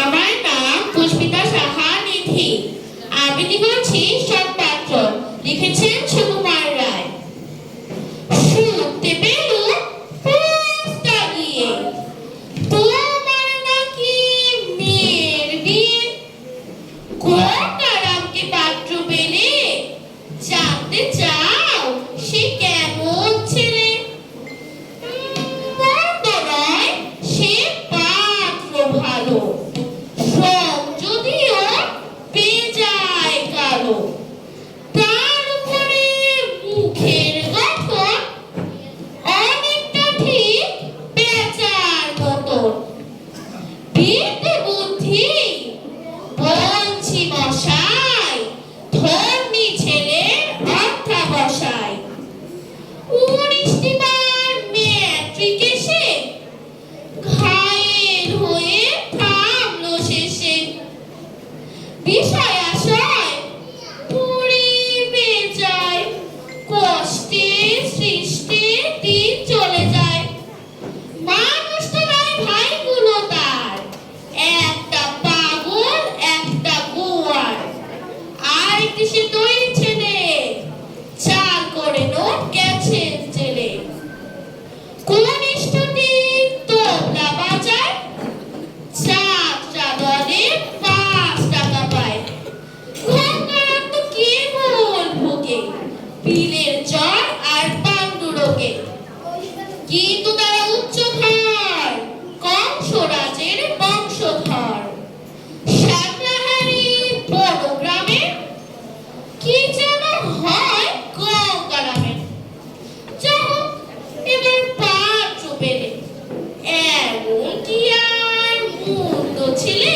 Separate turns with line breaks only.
আমার নাম পুষ্পিতা সাহা নিধি। আবৃত্তি করছি সৎপাত্র, লিখেছেন সুকুমার রায়। শুনতে পেলুম পোস্তা গিয়ে, তোমার নাকি মেয়ের বিয়ে। গঙ্গারামকে পাত্র পেলে, জানতে চাও সে কেমন ছেলে? মন্দ নয়, সে পাত্র ভালো, রং যদিও বেজায় কালো। তার উপরে মুখের গঠন অনেকটা ঠিক পেঁচার মতন। বিদ্যে বুদ্ধি বলছি মশাই, ধর্মী ছেলের অধ্যাবসায়। 19টি বার ম্যাট্রিক এসে ঘায়েল হয়ে থামলো শেষে। বিষয় আশয় পড়িবে যায়, কষ্টে সৃষ্টে দিন চলে যায়। মানুষ তো নয় ভাইগুলো তার, একটা পাগল একটা গোয়ার। আর একটি সে তৈরি ছেলে, চাল করে নোট গেছেন জেলে। কনিষ্ঠটি তবলা বাজায়, যাত্রা দলে 5 টাকা পায়। গঙ্গারাম তো কেবল ভোগে পিলের জ্বর আর পাণ্ডুরোগে। কিন্তু তারা উচ্চধর, কংসরাজের বংশধর। শ্যামলাহারি বড় গ্রামে, কি যেন হয় গঙ্গারামের। যা হোক, এবার পাত্র পেলে, এমন কি আর মন্দ ছেলে?